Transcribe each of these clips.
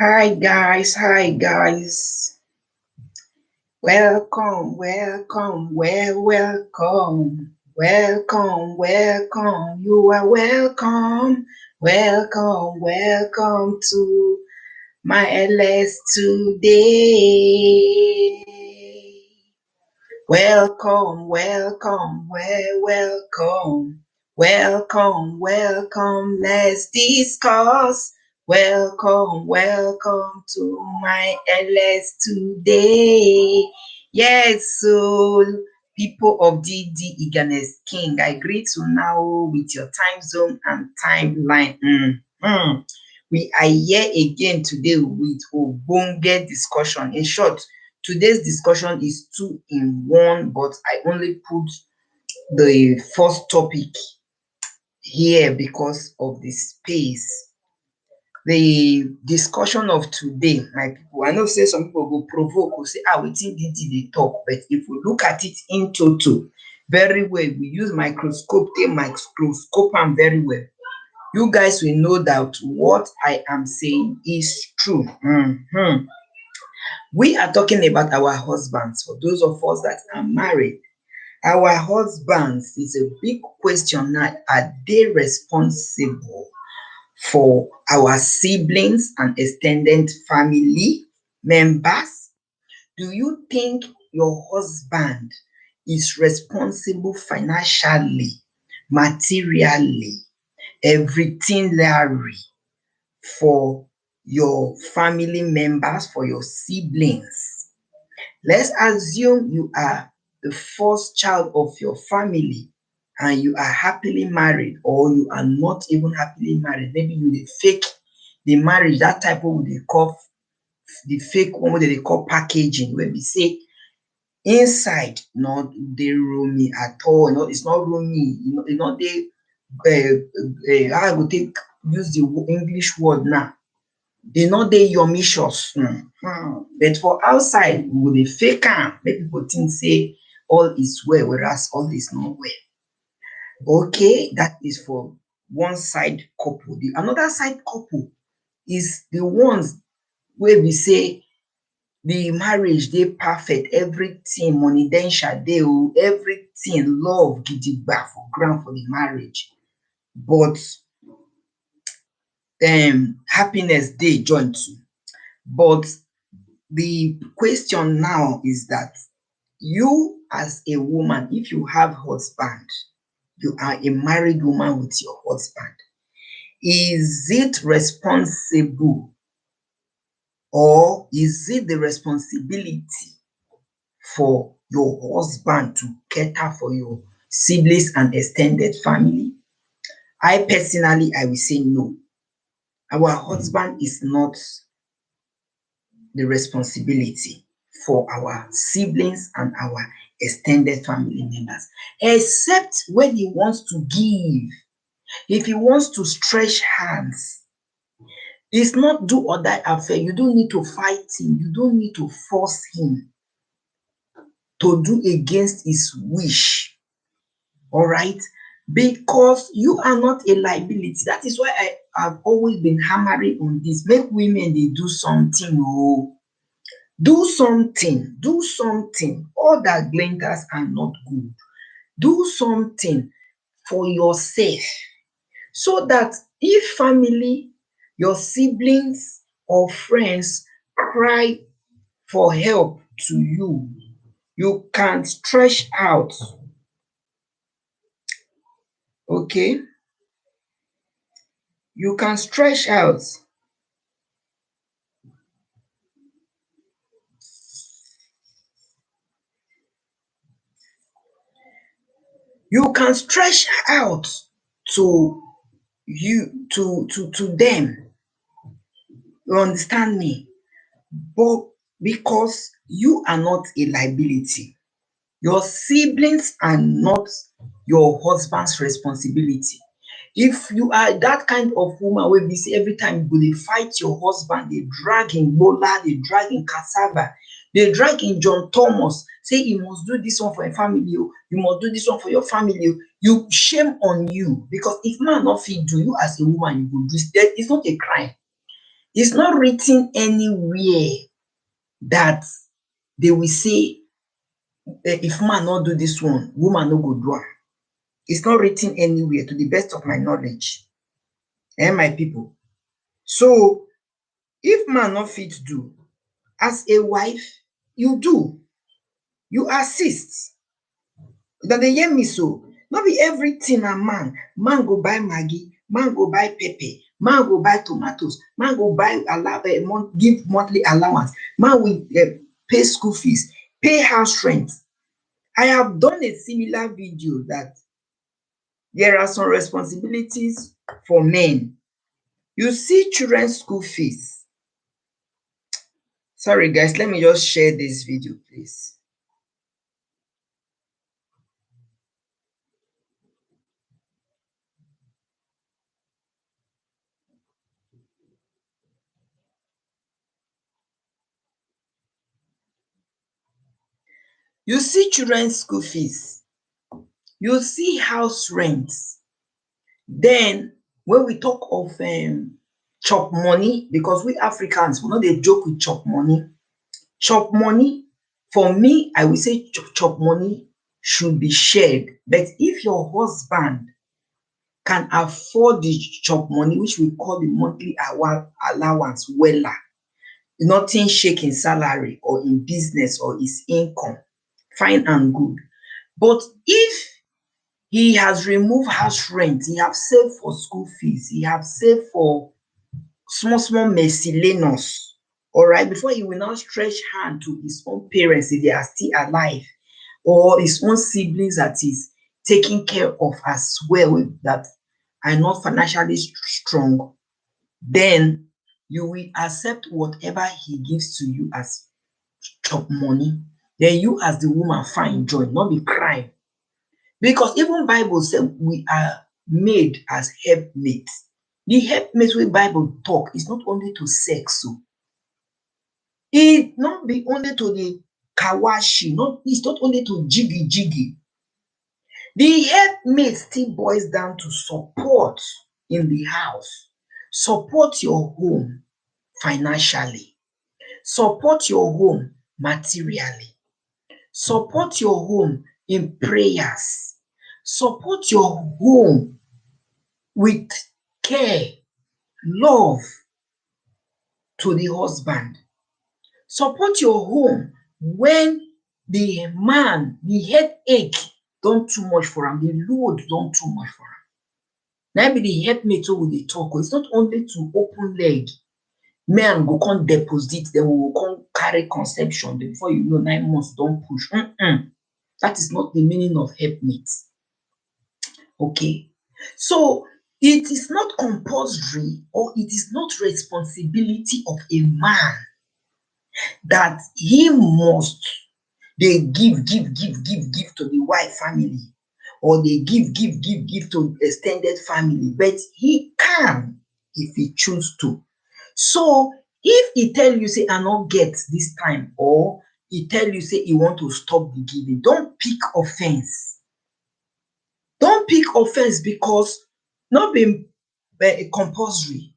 Hi guys. Welcome, welcome, welcome. Welcome, welcome. You are welcome. Welcome to my LS today. Welcome. Let's discuss. Welcome to my LS today. Yes, so people of DD Eagerness King, I greet you now with your time zone and timeline. We are here again today with Obonge discussion. In short, today's discussion is two in one, but I only put the first topic here because of the space. The discussion of today, my people, I know say some people go provoke or say, wetin DD dey talk, but if we look at it in total very well, we use microscope, take microscope am very well. You guys will know that what I am saying is true. We are talking about our husbands. For those of us that are married, our husbands is a big question now. Are they responsible for our siblings and extended family members? Do you think your husband is responsible financially, materially, everything Larry, for your family members, for your siblings? Let's assume you are the first child of your family and you are happily married, or you are not even happily married. Maybe you dey fake the marriage, that type of they call the fake one wey dey call packaging, wey be say inside not dey roomy at all. No, it's not roomy, e no dey how I go take use the English word now, e no dey yumicious. But for outside, we go dey fake am make people think say all is well, whereas all is not well. Okay, that is for one side couple. The another side couple is the ones wey be say the marriage dey perfect, everything money-densha dey o, everything love gidigba for ground for the marriage, but happiness dey join too. But the question now is that you as a woman, if you have husband, you are a married woman with your husband, is it responsible, or is it the responsibility for your husband to cater for your siblings and extended family? I personally, I will say no. Our husband is not the responsibility for our siblings and our extended family members, except when he wants to give. If he wants to stretch hands, it's not do or die affair. You don't need to fight him, you don't need to force him to do against his wish. All right, because you are not a liability. That is why I have always been hammering on this. Make women dey do something. Do something. All that glinters are not good. Do something for yourself, so that if family, your siblings or friends cry for help to you, you can stretch out. Okay, you can stretch out. You can stretch out to them. You understand me? But because you are not a liability, your siblings are not your husband's responsibility. If you are that kind of woman wey be say every time you go dey fight your husband, dey drag him gbola, dey drag him cassava, dey drag him John Thomas, say you must do this one for your family o, you must do this one for your family o, you shame on you. Because if man no fit do, you as a woman you go do. It's not a crime. It's not written anywhere that they will say if man not do this one, woman no go do am. It's not written anywhere to the best of my knowledge. My people. So if man not fit do, as a wife, you do. You assist. Una dey hear me so? No be everything na man. Man go buy maggi, man go buy pepper, man go buy tomatoes, man go buy give monthly allowance, man will pay school fees, pay house rent. I have done a similar video that there are some responsibilities for men. You see children's school fees. Sorry guys, let me just share this video, please. You see children's school fees. You see house rent. Then when we talk of chop money, because we Africans, we no dey joke with chop money. Chop money, for me, I will say chop money should be shared. But if your husband can afford the chop money, which we call the monthly allowance, wella, nothing shake in salary or in business or his income, fine and good. But if he has removed house rent, he have saved for school fees, he have saved for small miscellaneous, alright, before he will now stretch hand to his own parents if they are still alive, or his own siblings that is taking care of as well, that are not financially strong, then you will accept whatever he gives to you as chop money. Then you as the woman find joy, not be crying. Because even Bible say we are made as helpmates. The helpmates wey Bible talk is not only to sex o. E not be only to the kawashi, it's not only to jiggy. The helpmate still boils down to support in the house. Support your home financially. Support your home materially. Support your home in prayers. Support your home with care, love to the husband. Support your home when the man, the headache don too much for am, the load don too much for am. Na be the helpmate wey we dey talk. It's not only to open leg, men go come deposit, then we go come carry conception, before you know 9 months don push. That is not the meaning of helpmate. Okay, so it is not compulsory or it is not responsibility of a man that he must dey give to the wife family, or dey give to ex ten ded family, but he can if he choose to. So if he tell you say I no get this time, or he tell you say he want to stop the giving, don pick offense. Don pick offense, because no be compulsory.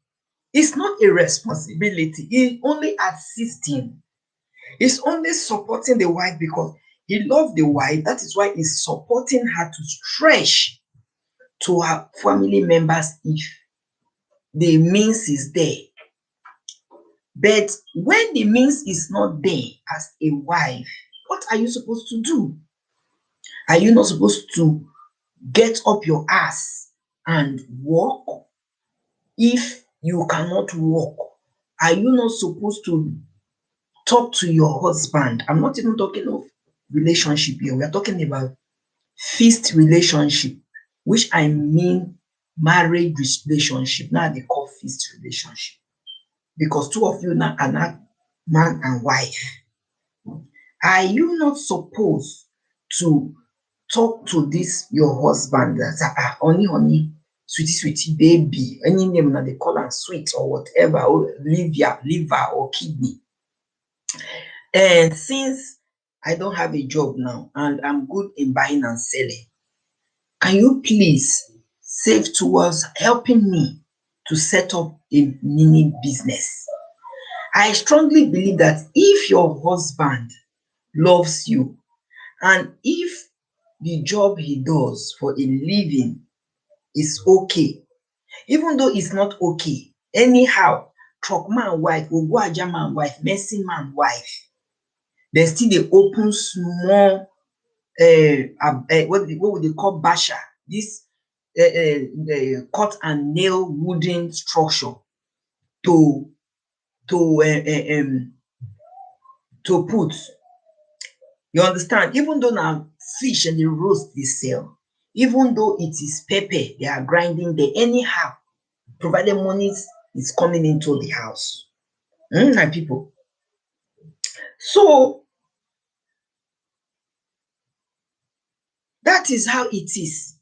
It's not a responsibility. He only assisting. He's only supporting the wife because he loves the wife. That is why he's supporting her to stretch to her family members if the means is there. But when the means is not there, as a wife, what are you supposed to do? Are you not supposed to get up your ass and work? If you cannot work, are you not supposed to talk to your husband? I'm not even talking of relationship here. We are talking about fixed relationship, which I mean marriage relationship. Now they call fixed relationship, because two of you now are not man and wife. Are you not supposed to talk to this your husband that honey, sweetie, baby, any name that they call am, sweet or whatever, or liver or kidney? And since I don't have a job now and I'm good in buying and selling, can you please save towards helping me to set up a mini business. I strongly believe that if your husband loves you and if the job he does for a living is okay, even though it's not okay, anyhow, truck man wife, ogbuaja man wife, mercy man wife, dem still dey open small what we dey call basha, this cut and nail wooden structure to put. You understand? Even though na fish and the roast dey sell, even though it is pepper they are grinding there, anyhow, provided money is coming into the house. My people. So that is how it is.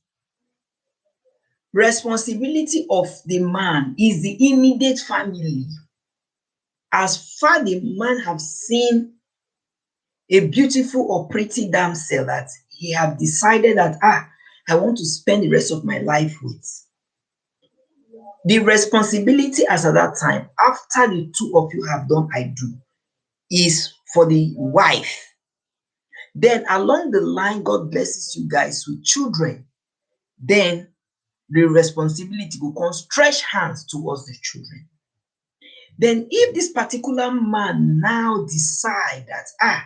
Responsibility of the man is the immediate family. As far the man have seen a beautiful or pretty damsel that he have decided that I want to spend the rest of my life with, the responsibility as at that time, after the two of you have done I do, is for the wife. Then along the line, God blesses you guys with children. Then the responsibility will come stretch hands towards the children. Then if this particular man now decide that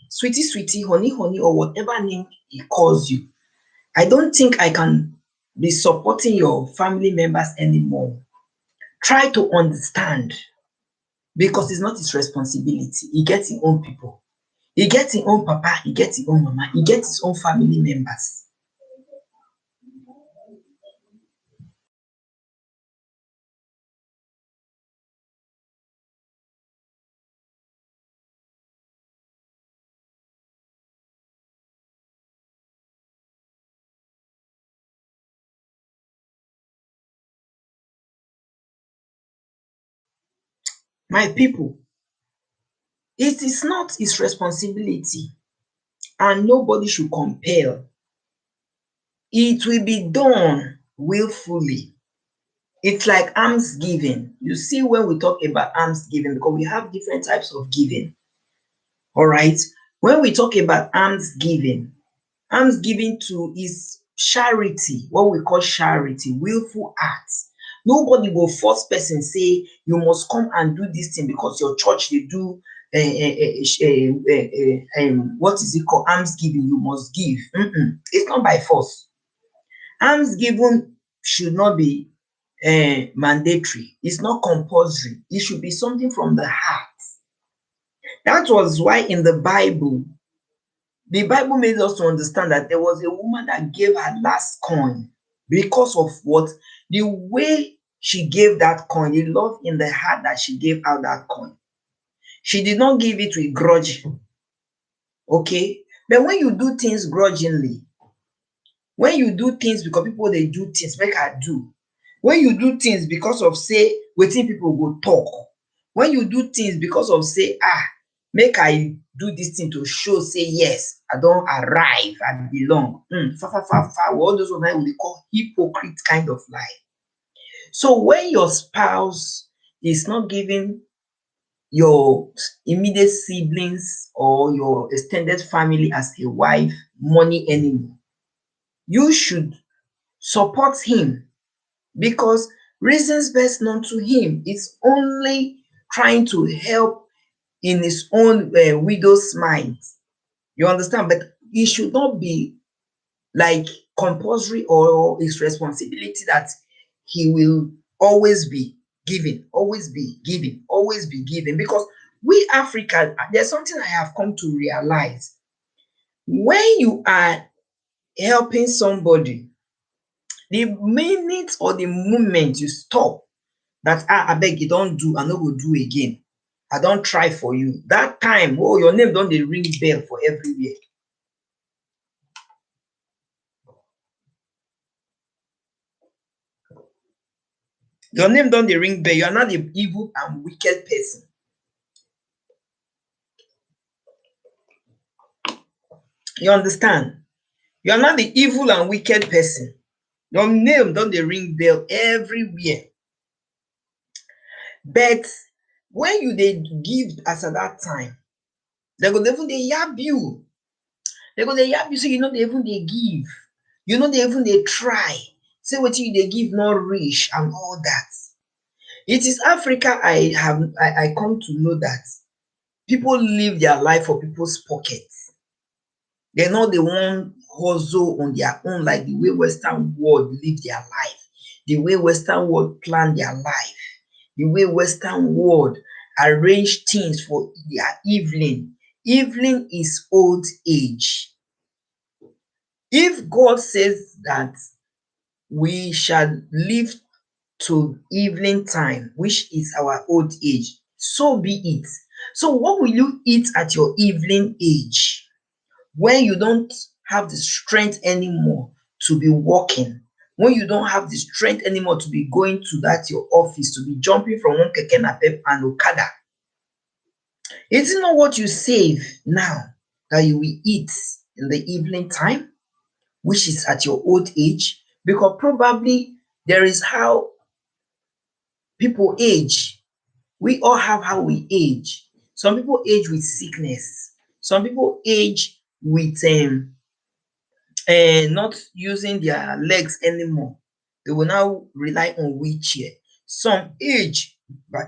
sweetie, sweetie, honey, honey, or whatever name he calls you, I don't think I can be supporting your family members anymore. Try to understand, because it's not his responsibility. He gets his own people. He gets his own papa, he gets his own mama, he gets his own family members. My people, it is not his responsibility and nobody should compel. It will be done willfully. It's like alms giving. You see, when we talk about alms giving, because we have different types of giving. All right. When we talk about alms giving to is charity, what we call charity, willful acts. Nobody go force person say you must come and do this thing because your church dey do what is it called, alms giving, you must give. It's not by force. Alms given should not be mandatory. It's not compulsory. It should be something from the heart. That was why in the Bible made us to understand that there was a woman that gave her last coin because of what? The way she gave that coin, the love in the heart that she gave out that coin. She did not give it with grudge. Okay? But when you do things grudgingly, when you do things because people they do things, make I do. When you do things because of say wetin people go talk, when you do things because of say make I do this thing to show say yes, I don arrive, I belong. All those ones we call hypocrite kind of lie. So when your spouse is not giving your immediate siblings or your extended family as a wife money anymore, you should support him, because reasons best known to him is only trying to help in his own widow's mind. You understand? But it should not be like compulsory or his responsibility that he will always be giving, always be giving, always be giving. Because we Africans, there's something I have come to realize. When you are helping somebody, the minute or the moment you stop that abeg you don do, I no go do again, I don try for you, that time your name don dey ring bell for everywhere. Your name don dey ring bell. You are not the evil and wicked person. You understand? You are not the evil and wicked person. Your name don dey ring bell everywhere. But when you they give as at that time, they go even they yab you. They go they yab you, so you know they even they give. You know they even they try. Say what you they give not reach and all that. It is Africa I come to know that people live their life for people's pockets. They're not the one hustle on their own like the way Western world live their life, the way Western world plan their life, the way Western world arrange things for their evening. Evening is old age. If God says that we shall live to evening time, which is our old age, so be it. So, what will you eat at your evening age when you don't have the strength anymore to be working? When you don't have the strength anymore to be going to that your office, to be jumping from one keke napep and okada? Is it not what you save now that you will eat in the evening time, which is at your old age? Because probably there is how people age. We all have how we age. Some people age with sickness. Some people age with not using their legs anymore. They will now rely on wheelchair. Some age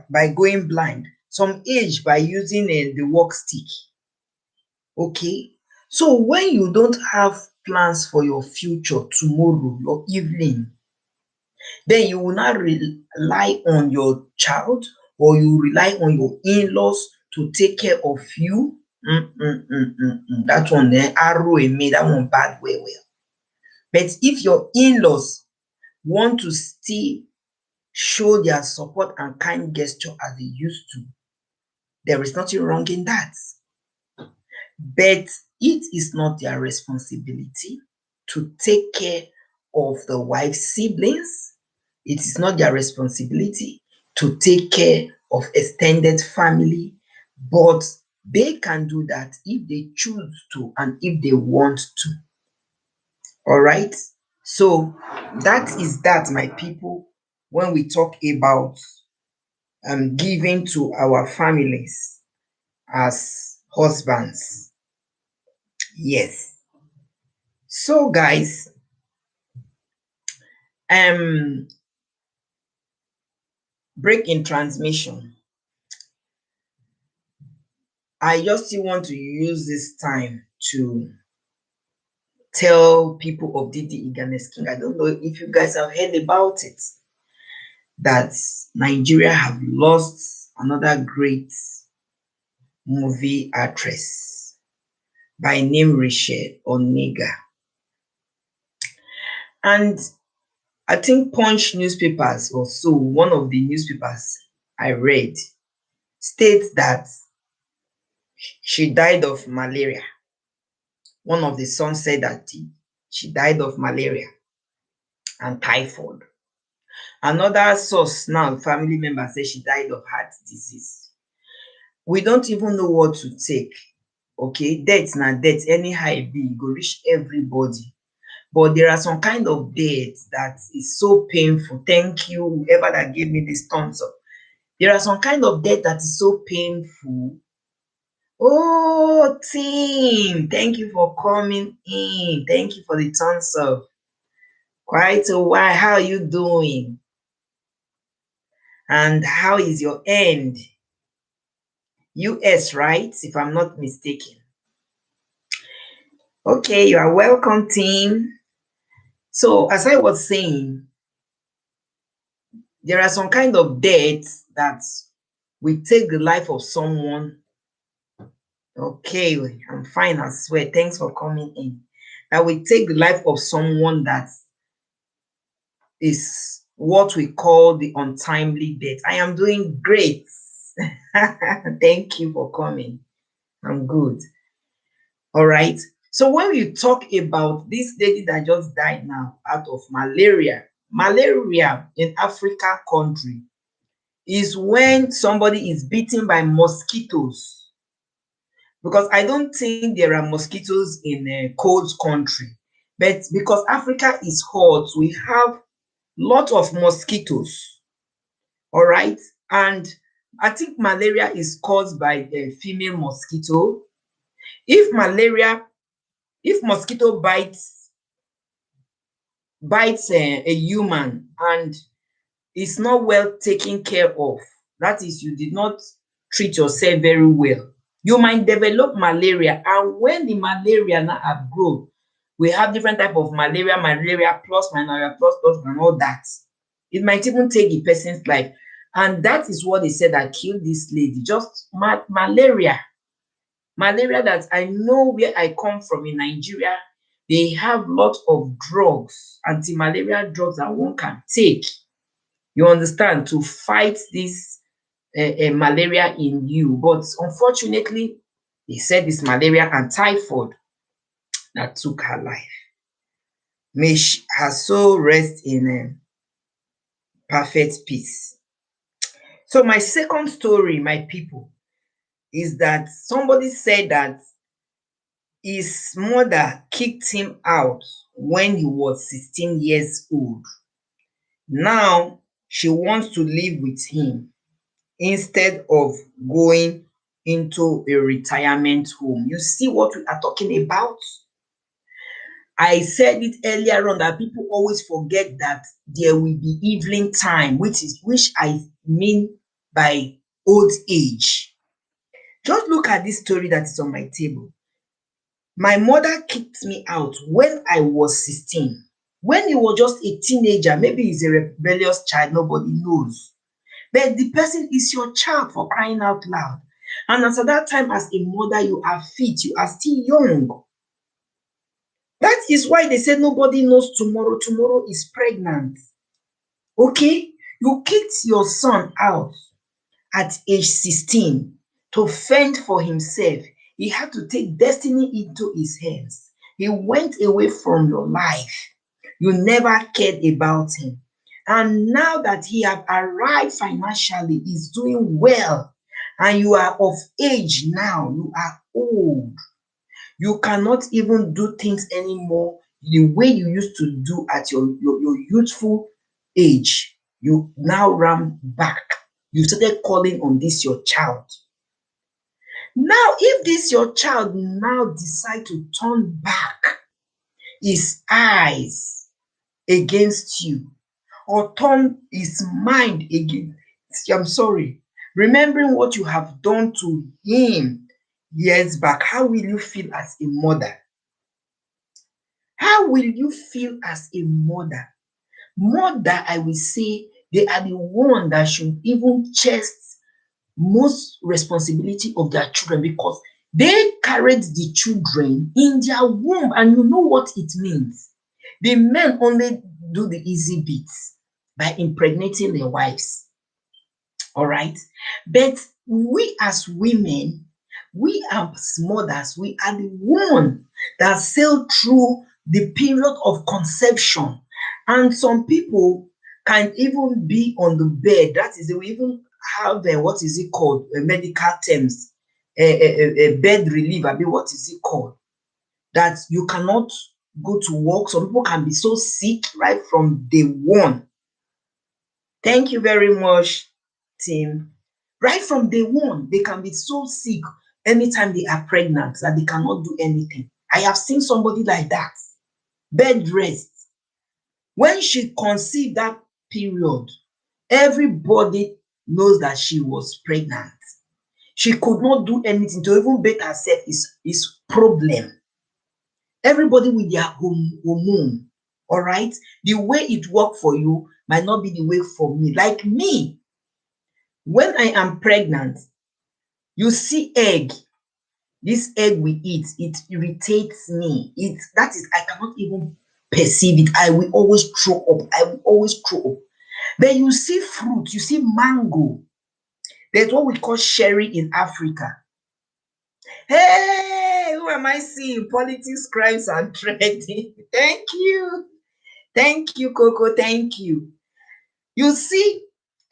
by going blind. Some age by using the walk stick. Okay. So when you don't have plans for your future tomorrow, your evening, then you will not rely on your child or you rely on your in-laws to take care of you. That one arrow in me, that one bad well. But if your in-laws want to still show their support and kind gesture as they used to, there is nothing wrong in that. But it is not their responsibility to take care of the wife's siblings. It is not their responsibility to take care of extended family, but they can do that if they choose to and if they want to. All right. So that is that, my people, when we talk about giving to our families as husbands. Yes. So guys, um break in transmission. I just still want to use this time to tell people of Didi Iganes King. I don't know if you guys have heard about it, that Nigeria have lost another great movie actress by name Rachel Oniga. And I think Punch newspapers, or so one of the newspapers I read, states that she died of malaria. One of the sons said that she died of malaria and typhoid. Another source now, family member, said she died of heart disease. We don't even know what to take. Okay, death na death, anyhow e be, e go reach everybody. But there are some kind of death that is so painful. Thank you, whoever that gave me this thumbs up. There are some kind of death that is so painful. Oh, team, thank you for coming in. Thank you for the thumbs up. Quite a while. How are you doing? And how is your end? US, right? If I'm not mistaken. Okay, you are welcome, team. So, as I was saying, there are some kind of deaths that we take the life of someone. Okay, I'm fine, I swear. Thanks for coming in. That we take the life of someone that is what we call the untimely death. I am doing great. Thank you for coming. I'm good. All right. So when you talk about this lady that just died now out of malaria in Africa country is when somebody is bitten by mosquitoes. Because I don't think there are mosquitoes in a cold country, but because Africa is hot, we have lot of mosquitoes. All right. And I think malaria is caused by a female mosquito. If mosquito bites a human and is not well taken care of, that is, you did not treat yourself very well, you might develop malaria. And when the malaria now have grown, we have different type of malaria plus, malaria plus, and all that. It might even take the person's life. And that is what they said that killed this lady. Just malaria. Malaria that I know where I come from in Nigeria, they have lots of drugs, anti-malaria drugs that one can take, you understand, to fight this malaria in you. But unfortunately, they said it's malaria and typhoid that took her life. May her soul rest in perfect peace. So my second story, my people, is that somebody said that his mother kicked him out when he was 16 years old. Now she wants to live with him instead of going into a retirement home. You see what we are talking about? I said it earlier on that people always forget that there will be evening time, which I mean by old age. Just look at this story that is on my table. My mother kicked me out when I was 16. When he was just a teenager, maybe he's a rebellious child, nobody knows. But the person is your child, for crying out loud. And as at that time, as a mother, you are fit, you are still young. That is why they say nobody knows tomorrow. Tomorrow is pregnant. Okay? You kicked your son out at age 16 to fend for himself. He had to take destiny into his hands. He went away from your life. You never cared about him. And now that he have arrived financially, he's doing well, and you are of age now, you are old. You cannot even do things anymore the way you used to do at your youthful age. You now run back. You started calling on this your child. Now, if this your child now decide to turn back his eyes against you, or turn his mind against, I'm sorry, remembering what you have done to him years back, how will you feel as a mother? How will you feel as a mother? Mother, I will say, they are the one that should even chest most responsibility of their children, because they carried the children in their womb, and you know what it means. The men only do the easy bits by impregnating their wives. All right. But we as women, we as mothers, we are the one that sail through the period of conception. And some people can even be on the bed. That is, they will even have what is it called? Medical terms, a bed relief. I mean, what is it called? That you cannot go to work. Some people can be so sick right from day one. Thank you very much, team. Right from day one, they can be so sick anytime they are pregnant that they cannot do anything. I have seen somebody like that, bed rest. When she conceived that period, everybody knows that she was pregnant. She could not do anything to even bathe herself is problem. Everybody with their hormone, all right? The way it worked for you might not be the way for me. Like me, when I am pregnant, you see egg. This egg we eat, it irritates me. That is, I cannot even perceive it. I will always throw up. I will always throw up. Then you see fruit, you see mango. There's what we call sherry in Africa. Hey, who am I seeing? Politics, crimes, and trading. Thank you. Thank you, Coco. Thank you. You see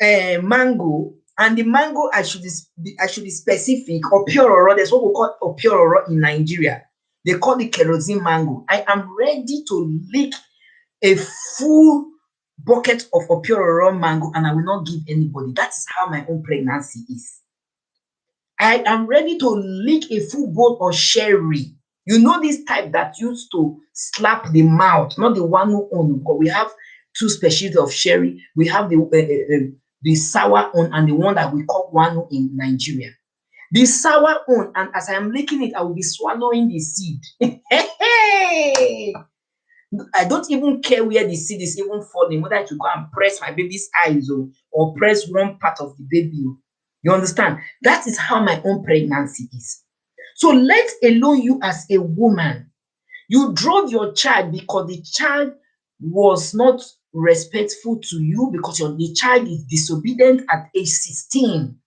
mango, and the mango, I should be specific, opiororo. There's what we call opiororo in Nigeria. They call it kerosene mango. I am ready to lick a full bucket of Opiororo mango and I will not give anybody. That is how my own pregnancy is. I am ready to lick a full bowl of sherry. You know this type that used to slap the mouth, not the one who own. Because we have two species of sherry. We have the sour one and the one that we call one in Nigeria. The sour one, and as I am licking it, I will be swallowing the seed. Hey! I don't even care where the seed is even falling, whether I should go and press my baby's eyes or press one part of the baby. You understand? That is how my own pregnancy is. So let alone you as a woman, you drove your child because the child was not respectful to you because the child is disobedient at age 16.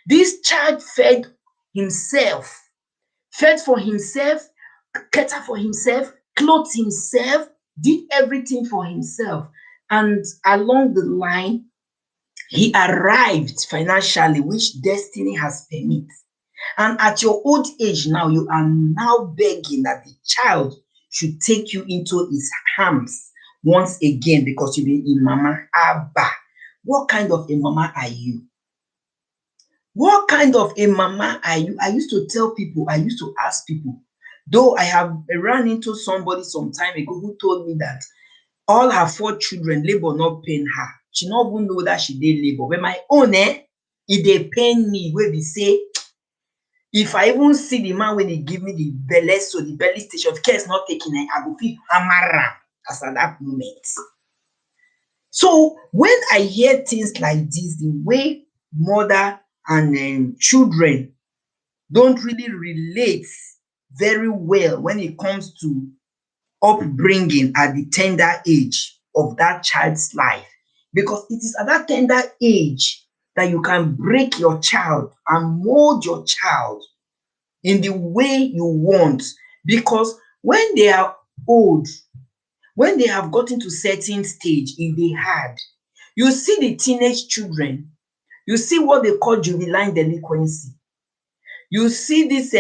This child fed himself, fed for himself, cater for himself, clothed himself, did everything for himself. And along the line, he arrived financially, which destiny has permitted. And at your old age now, you are now begging that the child should take you into his arms once again because you be a mama. Abba, what kind of a mama are you? What kind of a mama are you? I used to tell people, I used to ask people, though I have ran into somebody some time ago who told me that all her 4 children, labor not pain her. She not even know that she did labor. But my own, it dey pain me wey be say, if I even see the man when he give me the belle, so the belly station, if care is not taking it, I go fit hammer am as at that moment. So when I hear things like this, the way mother and children don't really relate very well when it comes to upbringing at the tender age of that child's life, because it is at that tender age that you can break your child and mold your child in the way you want. Because when they are old, when they have gotten to certain stage, if they had, you see the teenage children, you see what they call juvenile delinquency, you see this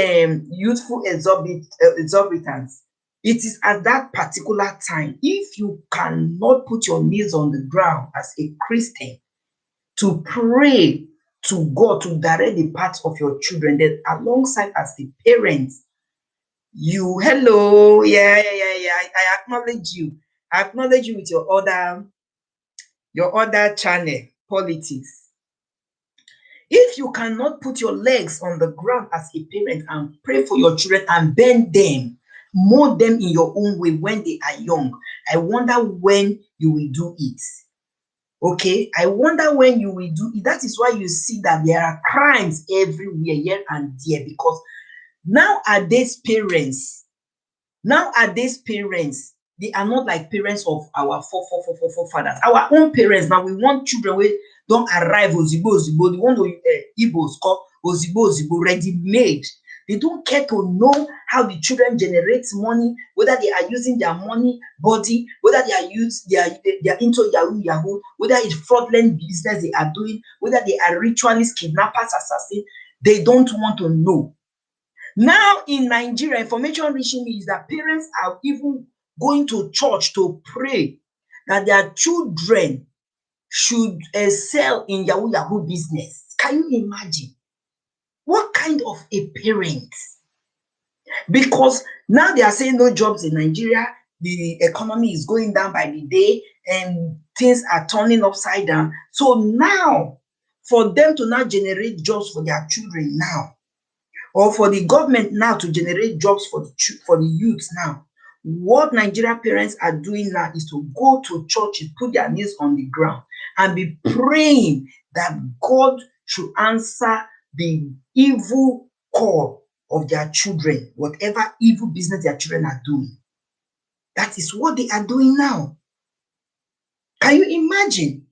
youthful exorbitance. It is at that particular time, if you cannot put your knees on the ground as a Christian to pray to God to direct the path of your children, then alongside as the parents, you, hello, yeah, I acknowledge you. I acknowledge you with your other channel, politics. If you cannot put your legs on the ground as a parent and pray for your children and bend them, mold them in your own way when they are young, I wonder when you will do it. Okay, I wonder when you will do it. That is why you see that there are crimes everywhere, here and there, because nowadays parents, they are not like parents of our forefathers. Our own parents now, we want children wey don arrive ozigbo ozigbo, the one Igbos call ozigbo ozigbo, ready made. They don't care to know how the children generate money, whether they are using their money body, whether they are into yahoo, whether it's fraudulent business they are doing, whether they are ritualists, kidnappers, assassins. They don't want to know. Now in Nigeria, information reaching me is that parents are even going to church to pray that their children should excel in yahoo business. Can you imagine? What kind of a parent? Because now they are saying no jobs in Nigeria, the economy is going down by the day, and things are turning upside down. So now, for them to now generate jobs for their children now, or for the government now to generate jobs for the youths now, what Nigerian parents are doing now is to go to churches, put their knees on the ground, and be praying that God should answer the evil call of their children, whatever evil business their children are doing. That is what they are doing now. Can you imagine?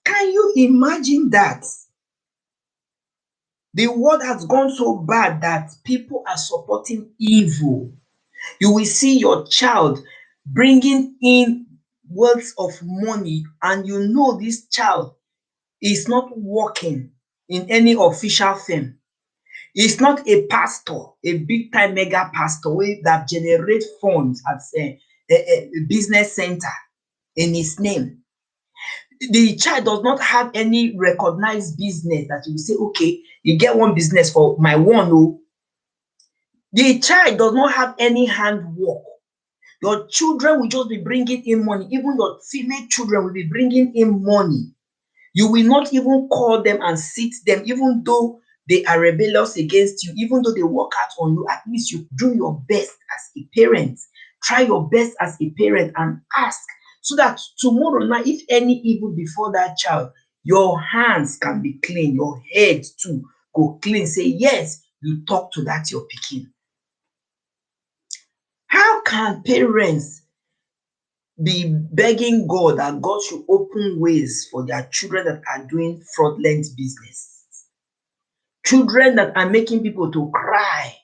Can you imagine that? The world has gone so bad that people are supporting evil. You will see your child bringing in words of money, and you know this child is not working in any official firm. He's not a pastor, a big time mega pastor that generate funds as a business center in his name. The child does not have any recognized business that you will say, okay, you get one business for my one. Oh, the child does not have any handwork. Your children will just be bringing in money. Even your female children will be bringing in money. You will not even call them and sit them, even though they are rebellious against you, even though they work out on you. At least you do your best as a parent. Try your best as a parent and ask, so that tomorrow night, if any evil before that child, your hands can be clean, your head too go clean. Say, yes, you talk to that your pikin. How can parents be begging God that God should open ways for their children that are doing fraudulent business? Children that are making people to cry,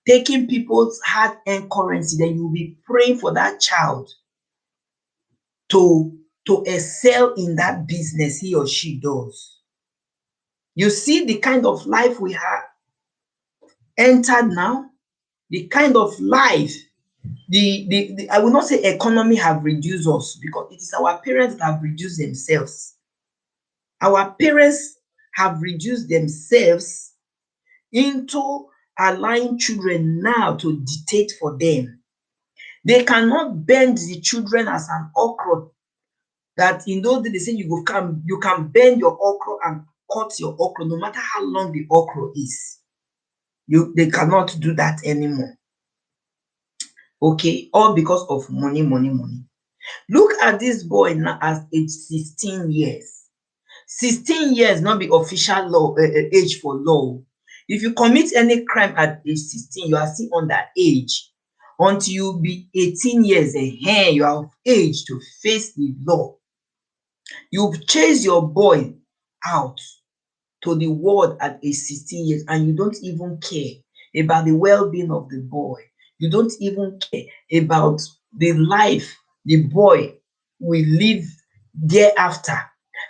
taking people's hard-earned currency, then you'll be praying for that child to excel in that business he or she does. You see the kind of life we have entered now, the kind of life, the I will not say economy have reduced us, because it is our parents that have reduced themselves. Our parents have reduced themselves into allowing children now to dictate for them. They cannot bend the children as an okra, that in those days they say you can bend your okra and cut your okra no matter how long the okra is. They cannot do that anymore. Okay, all because of money, money, money. Look at this boy now at age 16 years. 16 years not be official law age for law. If you commit any crime at age 16, you are still underage. Until you be 18 years, you are of age to face the law. You've chased your boy out to the world at age 16 years, and you don't even care about the well-being of the boy. You don't even care about the life the boy will live thereafter.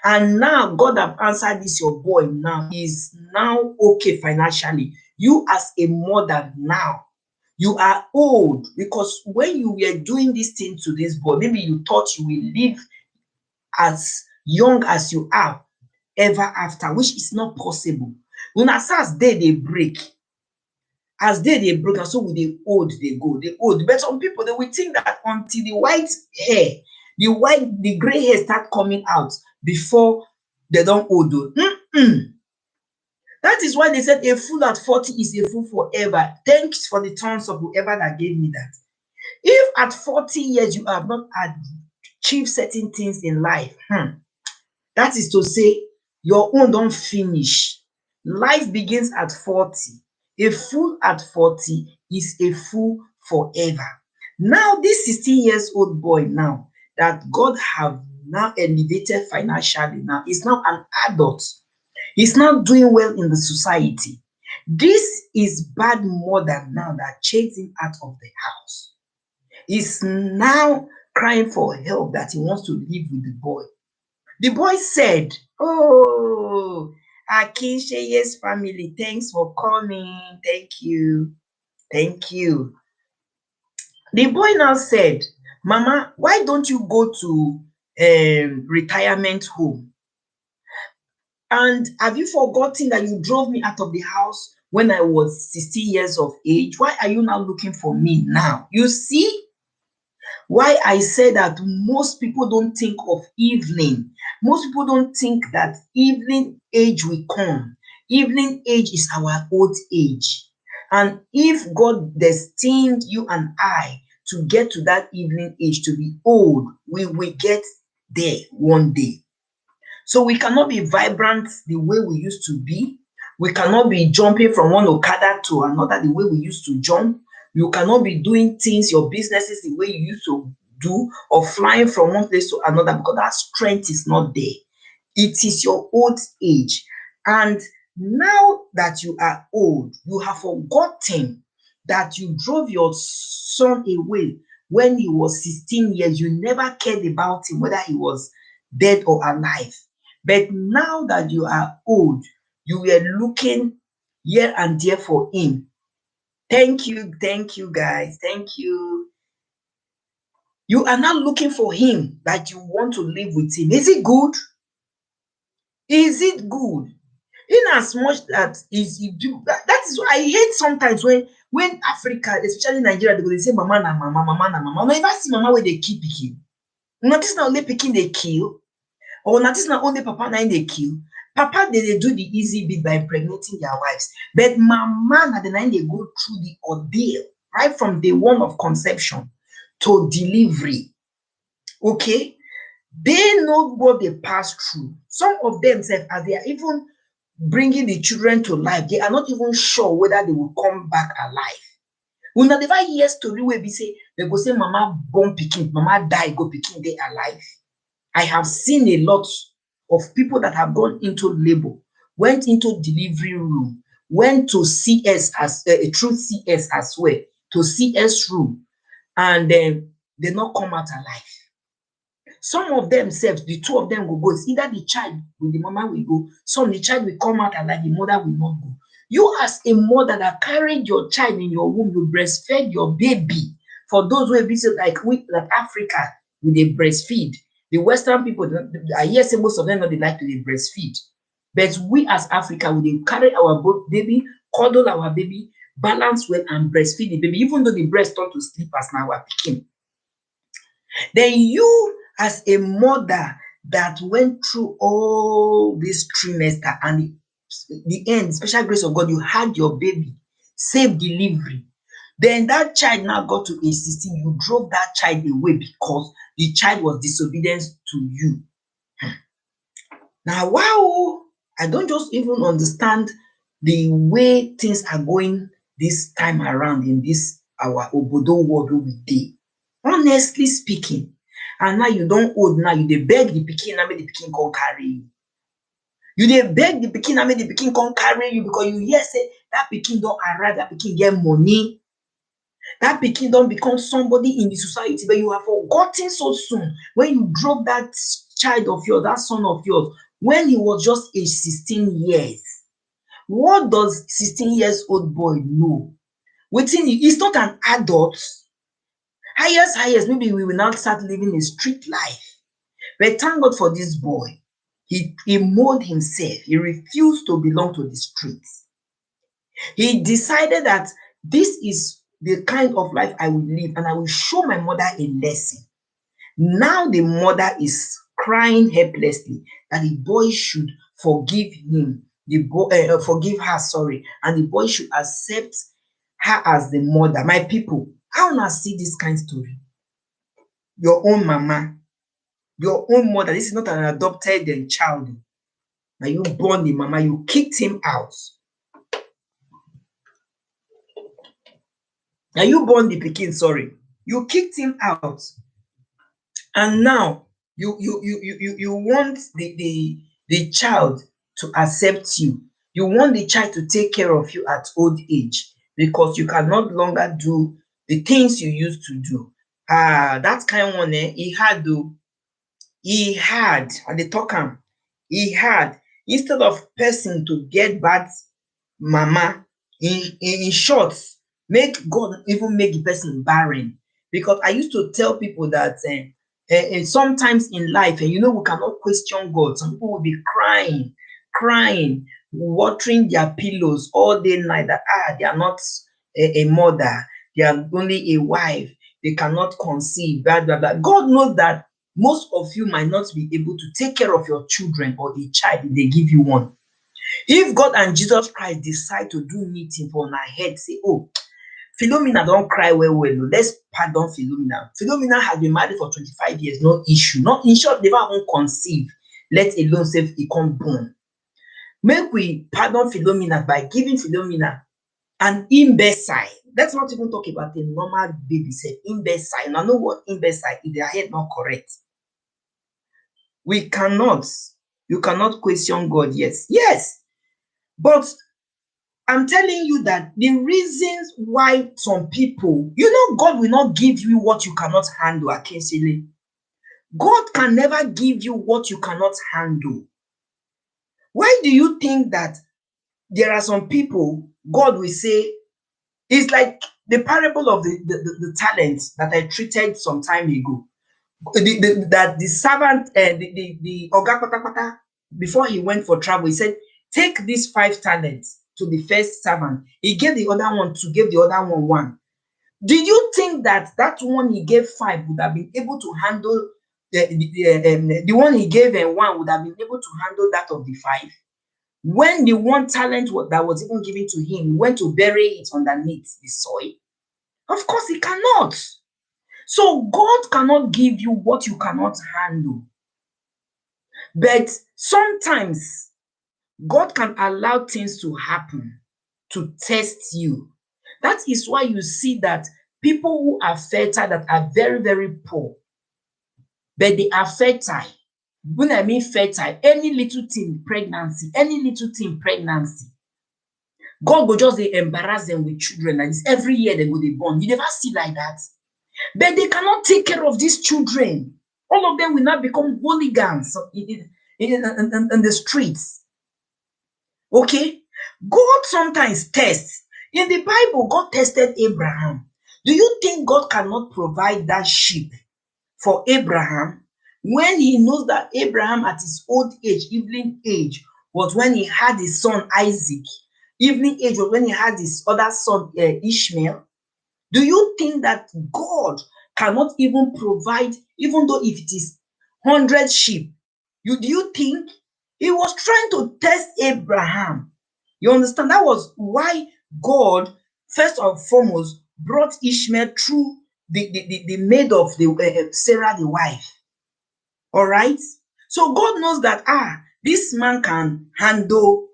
And now God have answered this your boy now. He's now okay financially. You as a mother now, you are old, because when you were doing this thing to this boy, maybe you thought you will live as young as you are ever after, which is not possible. Una as day dey break, as day dey break, and so with the old they go, the old. But some people, they will think that until the white hair, the gray hair start coming out before they don't old. That is why they said a fool at 40 is a fool forever. Thanks for the thumbs of whoever that gave me that. If at 40 years you have not achieved certain things in life, that is to say, your own don't finish. Life begins at 40. A fool at 40 is a fool forever. Now, this 16 years old boy now, that God have now elevated financially, now is now an adult. He's not doing well in the society. This is bad mother now that chased him out of the house. He's now crying for help, that he wants to live with the boy. The boy said, "Oh, Akinsheye's family, thanks for coming. Thank you. Thank you." The boy now said, "Mama, why don't you go to retirement home? And have you forgotten that you drove me out of the house when I was 16 years of age? Why are you now looking for me now?" You see why I say that most people don't think of evening. Most people don't think that evening age will come. Evening age is our old age. And if God destined you and I to get to that evening age, to be old, we will get there one day. So we cannot be vibrant the way we used to be. We cannot be jumping from one Okada to another the way we used to jump. You cannot be doing things, your businesses, the way you used to do, or flying from one place to another, because that strength is not there. It is your old age. And now that you are old, you have forgotten that you drove your son away when he was 16 years. You never cared about him, whether he was dead or alive. But now that you are old, you were looking here and there for him. Thank you, guys. Thank you. You are not looking for him that you want to live with him. Is it good? Is it good? In as much that is you do that is why I hate sometimes when Africa, especially Nigeria, they say mama na mama, mama na mama. Now if I see mama where they kill pikin, not this not only pikin they kill, or not this not only papa na they kill. Papa they do the easy bit by impregnating their wives, but mama na the nine they go through the ordeal right from day one of conception to delivery. Okay, they know what they pass through. Some of them say as they are even bringing the children to life, they are not even sure whether they will come back alive. Una never hear story where we say they go say mama born pikin, mama die, go pikin dey alive. I have seen a lot of people that have gone into labor, went into delivery room, went to CS as through CS as well, to CS room, and then they not come out alive. Some of them self, the two of them will go. It's either the child with the mama will go, some the child will come out alive, the mother will not go. You as a mother that carried your child in your womb, you breastfed your baby. For those who visit like Africa, with they breastfeed. The Western people, I hear say most of them they like to breastfeed. But we as Africa, we dey carry our baby, cuddle our baby, balance well and breastfeed the baby, even though the breast turn to sleepers now our pikin. Then you as a mother that went through all this trimester and the end, special grace of God, you had your baby, safe delivery. Then that child now got to age 16, you drove that child away because the child was disobedient to you. Now, wow, I don't just even understand the way things are going this time around in this our obodo world we dey. Honestly speaking, and now you don old now, you dey beg the pikin now make the pikin come carry you. You dey beg the pikin now make the pikin come carry you because you hear say that pikin don arrive, that pikin get money, that pikin don become somebody in the society, but you have forgotten so soon when you drop that child of yours, that son of yours, when he was just age 16 years. What does 16 years old boy know? Wetin he's not an adult. Highest, maybe we will now start living a street life. But thank God for this boy. He molded himself. He refused to belong to the streets. He decided that this is the kind of life I will live, and I will show my mother a lesson. Now the mother is crying helplessly that the boy should forgive him, forgive her, sorry, and the boy should accept her as the mother. My people, how una see this kind of story? Your own mama, your own mother, this is not an adopted child. Now you born the mama, you kicked him out. Now you born the pikin, sorry, you kicked him out, and now you want the child to accept you. You want the child to take care of you at old age because you cannot longer do the things you used to do. That kind one, he had though. He had, and they talk him, he had, instead of person to get bad mama, in short, make God even make the person barren. Because I used to tell people that sometimes in life, and we cannot question God. Some people will be crying, watering their pillows all day night that they are not a mother, they are only a wife, they cannot conceive, blah blah blah. God knows that most of you might not be able to take care of your children or a child if they give you one. If God and Jesus Christ decide to do meeting for our head, say, oh, Philomena don't cry well, let's pardon Philomena. Philomena has been married for 25 years, no issue. Not in short, never even conceive, let alone say he come born. Make we pardon Philomena by giving Philomena an imbecile. Let's not even talk about a normal baby, say imbecile. Now know what imbecile is, their head not correct. You cannot question God, yes. But I'm telling you that the reasons why some people, God will not give you what you cannot handle, Akinsele. God can never give you what you cannot handle. Why do you think that there are some people, God will say, it's like the parable of the talents that I treated some time ago. That the servant, the Oga Patapata, before he went for travel, he said, take these 5 talents to the first servant. He gave the other one to give the other one 1. Did you think that that one he gave 5 would have been able to handle the one he gave 1 would have been able to handle that of the 5? When the 1 talent that was even given to him, he went to bury it underneath the soil. Of course, he cannot. So God cannot give you what you cannot handle. But sometimes God can allow things to happen to test you. That is why you see that people who are fertile, that are very, very poor, but they are fertile. When I mean fertile, any little thing pregnancy, God will just embarrass them with children like this. Every year they go dey born. You never see like that. But they cannot take care of these children. All of them will now become hooligans in the streets. Okay? God sometimes tests. In the Bible, God tested Abraham. Do you think God cannot provide that sheep for Abraham when he knows that Abraham at his old age, evening age, was when he had his son Isaac? Evening age was when he had his other son Ishmael. Do you think that God cannot even provide, even though if it is 100 sheep? Do you think he was trying to test Abraham? You understand? That was why God, first and foremost, brought Ishmael through the maid of the Sarah, the wife. All right? So God knows that, this man can handle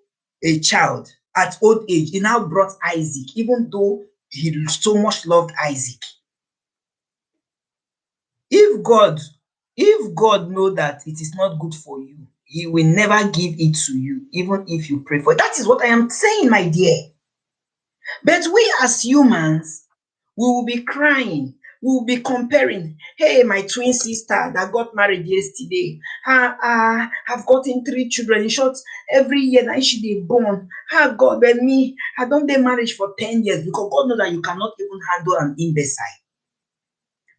a child at old age. He now brought Isaac, even though he so much loved Isaac. If God know that it is not good for you, he will never give it to you, even if you pray for it. That is what I am saying, my dear. But we as humans, we will be crying, we will be comparing. Hey, my twin sister that got married yesterday, have gotten 3 children. In short, every year now she dey born. God, but me, I don't dey marriage for 10 years, because God knows that you cannot even handle an imbecile.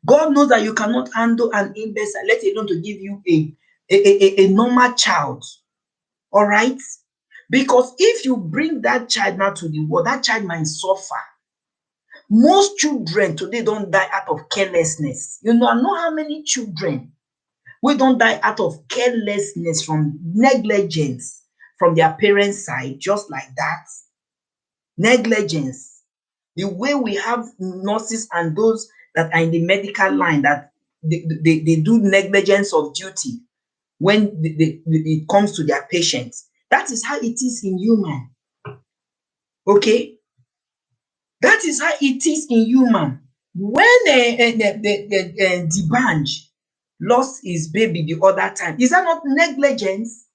God knows that you cannot handle an imbecile, let alone to give you a normal child. All right? Because if you bring that child now to the world, that child might suffer. Most children today don't die out of carelessness. I know how many children we don't die out of carelessness, from negligence from their parents' side, just like that. Negligence. The way we have nurses and those that are in the medical line, that they do negligence of duty when it comes to their patients. That is how it is in human. Okay? That is how it is in human. When D'banj lost his baby the other time, is that not negligence?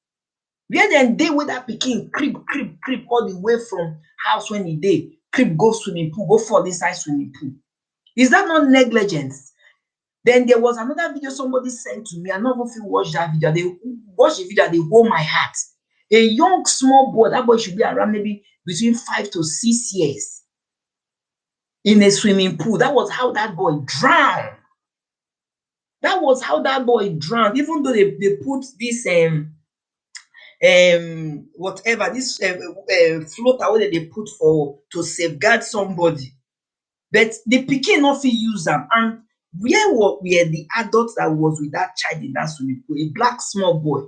Where dem dey wey dat pikin creep all the way from house when he dey, creep go swimming pool, go fall inside swimming pool. Is that not negligence? Then there was another video somebody sent to me. I no even fit watch that video. They watch the video, they hold my heart. A young small boy, that boy should be around maybe between 5 to 6 years, in a swimming pool. That was how that boy drowned. That was how that boy drowned. Even though they put this whatever, this floater wey they put for to safeguard somebody, but the pikin no fit use am. And where were the adults that was with that child in that swimming pool? A black small boy.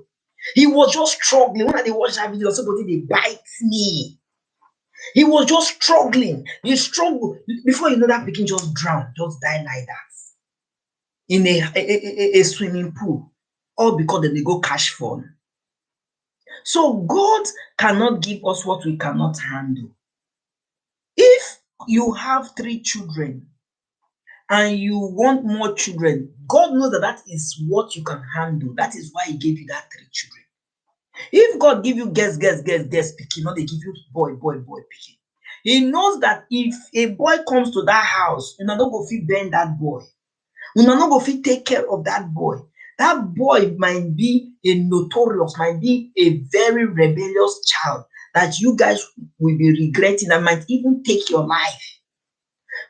He was just struggling. When I watch that video, somebody they bite me. He was just struggling. He struggled. Before you know, that pikin just drowned, just die like that in a swimming pool, all because they go cash fund. So God cannot give us what we cannot handle. If you have 3 children and you want more children, God knows that that is what you can handle. That is why he gave you that 3 children. If God give you girls pikin, not they give you boy pikin. He knows that if a boy comes to that house, you not go fit bend that boy. You not go fit take care of that boy. That boy might be might be a very rebellious child that you guys will be regretting, and might even take your life.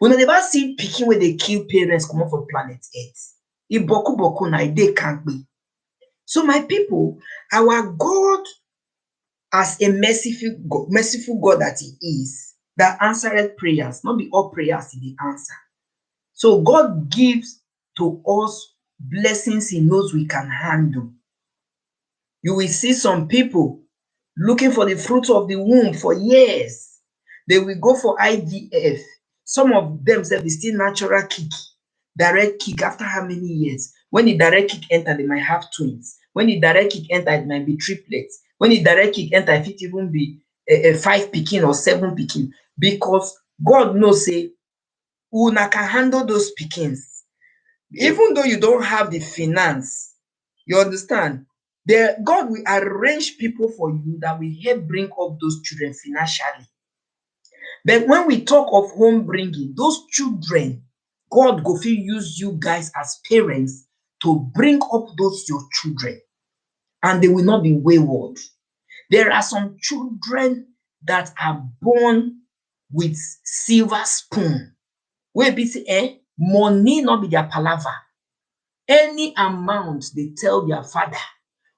Una never see pikin wey dey kill parents comot for planet Earth. E boku boku na e dey kampe. So my people, our God, as a merciful God that He is, that answered prayers, not be all prayers He dey answer. So God gives to us blessings He knows we can handle. You will see some people looking for the fruit of the womb for years. They will go for IVF. Some of them say they still natural kick, direct kick after how many years? When the direct kick enter, they might have twins. When the direct kick enter, it might be triplets. When the direct kick enter, it fit even be a 5 pikin or 7 pikin, because God knows say una can handle those pikins. Even though you don't have the finance, you understand? God will arrange people for you that will help bring up those children financially. But when we talk of home bringing, those children, God go fit use you guys as parents to bring up those your children, and they will not be wayward. There are some children that are born with silver spoon, wey be say money not be their palava. Any amount they tell their father,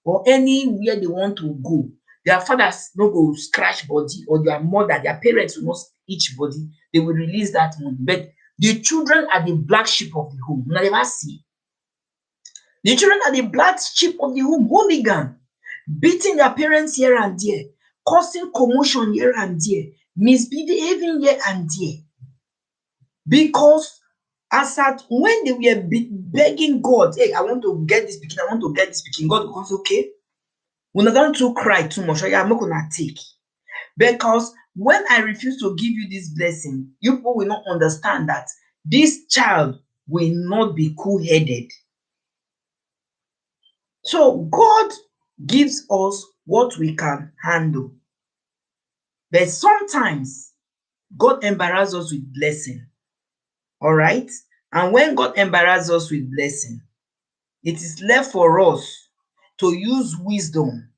or anywhere they want to go, their fathers no go scratch body, or their mother, their parents will not itch body. They will release that money. But the children are the black sheep of the home. Una never see. The children are the black sheep of the home, hooligan, beating their parents here and there, causing commotion here and there, misbehaving here and there. Because as at when they were begging God, hey, I want to get this pikin, I want to get this pikin, God goes, okay, una don too cry too much, oya make una take. Because when I refuse to give you this blessing, you people will not understand that this child will not be cool-headed. So God gives us what we can handle. But sometimes God embarrasses us with blessing. All right? And when God embarrasses us with blessing, it is left for us to use wisdom.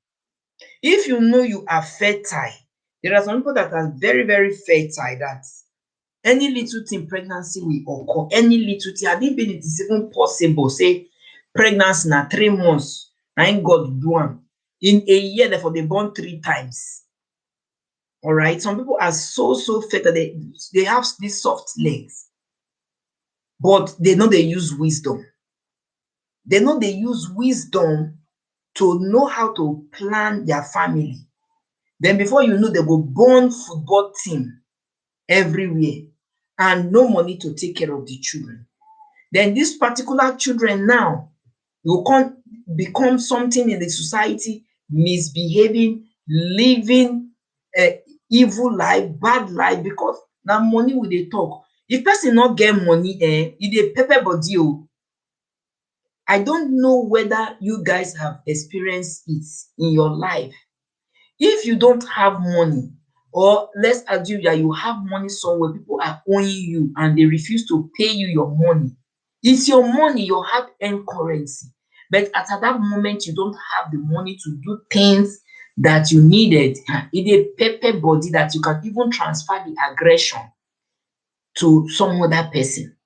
If you know you are fertile, there are some people that are very, very fertile, that any little thing, pregnancy will occur. Any little thing, I think it is even possible. Say pregnancy na 3 months, and God do am. In a year, therefore they born 3 times. All right. Some people are so fertile, they have these soft legs, but they know they use wisdom. They know they use wisdom to know how to plan their family. Then before you know, they go born football team everywhere and no money to take care of the children. Then these particular children now will become something in the society, misbehaving, living evil life, bad life, because now money will they talk. If person not get money, e dey pepper body o. I don't know whether you guys have experienced it in your life. If you don't have money, or let's assume that you have money somewhere, people are owing you and they refuse to pay you your money. It's your money, your hard-earned currency. But at that moment, you don't have the money to do things that you needed. It is a pepper body that you can even transfer the aggression to some other person.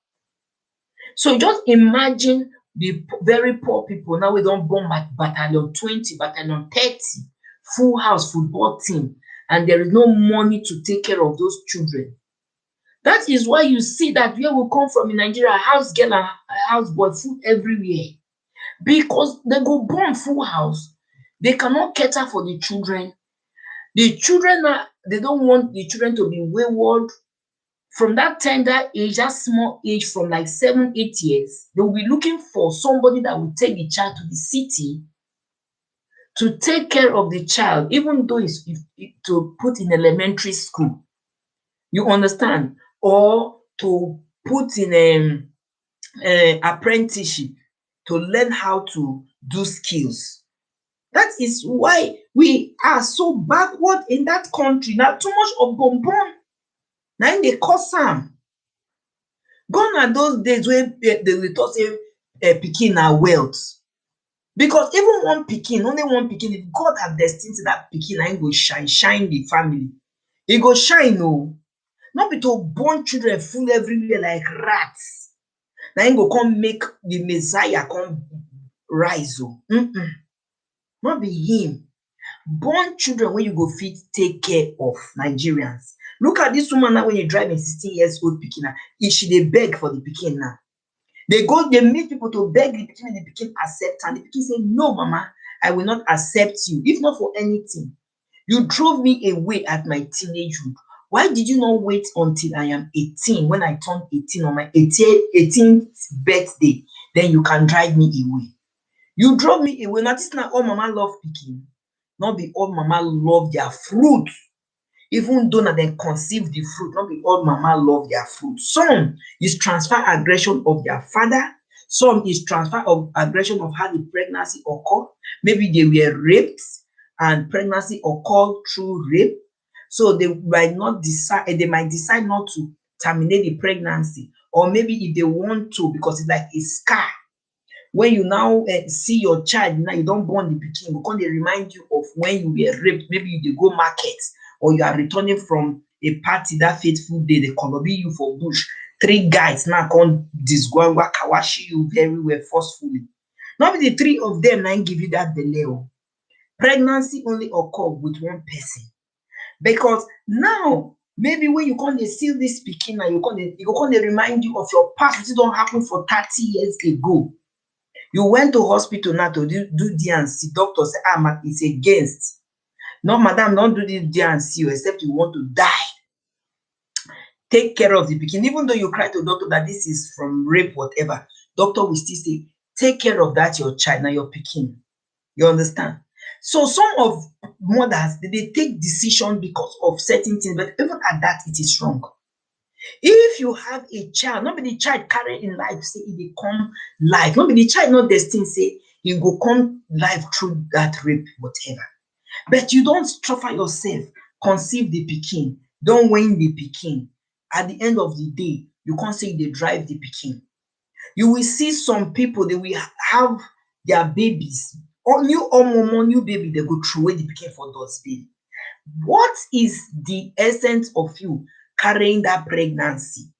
So just imagine the very poor people now, we don't born battalion 20, battalion 30, full house football team, and there is no money to take care of those children. That is why you see that where we come from in Nigeria, house girl and house boy full everywhere, because they go born full house. They cannot cater for the children. The children they don't want the children to be wayward. From that tender age, that small age, from like 7, 8 years, they will be looking for somebody that will take the child to the city to take care of the child, even though it's to put in elementary school. You understand? Or to put in apprenticeship to learn how to do skills. That is why we are so backward in that country. Now, too much of bonbon. Now they cause am. Gone are those days when they will talk say pikin na wealth. Because even one pikin, only one pikin, if God have destined that pikin, na him go shine the family. E go shine o. Not be to born children full everywhere like rats. Now him go come make the Messiah come rise. Not be him. Born children when you go fit take care of Nigerians. Look at this woman now when you drive a 16 years old pikin now. Is she dey beg for the pikin now? They meet people to beg the pikin and the pikin accept, and the pikin say, no, mama, I will not accept you, if not for anything. You drove me away at my teenagehood. Why did you not wait until I am 18, when I turned 18 on my 18th birthday? Then you can drive me away. You drove me away. Now this na all mama love pikin. Not be all mama love their fruit. Even though na dem conceive the fruit, not be all mama love their fruit. Some is transfer aggression of their father. Some is transfer of aggression of how the pregnancy occurred. Maybe they were raped and pregnancy occurred through rape. So they might not decide, they might decide not to terminate the pregnancy. Or maybe if they want to, because it's like a scar. When you now see your child, now you don't born the pikin, because they remind you of when you were raped. Maybe you dey go market, or you are returning from a party that fateful day, they kolobi you for bush. 3 guys now come disgwangwa kawashi you very well forcefully. Not be the 3 of them now give you that belle. Pregnancy only occur with one person. Because now, maybe when you come dey see this pikin, now you go come dey remind you of your past. It don't happen for 30 years ago. You went to hospital now to do D&C. Doctor say, it's against. No, madam, don't do this D&C except you want to die. Take care of the pikin. Even though you cry to doctor that this is from rape, whatever, doctor will still say, take care of that your child, now your pikin. You understand? So some of mothers, they take decision because of certain things, but even at that, it is wrong. If you have a child, not be the child carry in life, say it dey come life. Not be the child not destined, say you go come life through that rape, whatever. But you don't suffer yourself, conceive the pikin, don't wean the pikin. At the end of the day, you can't say they drive the pikin. You will see some people, they will have their babies, or new baby, they go throw away the pikin for dustbin. What is the essence of you carrying that pregnancy?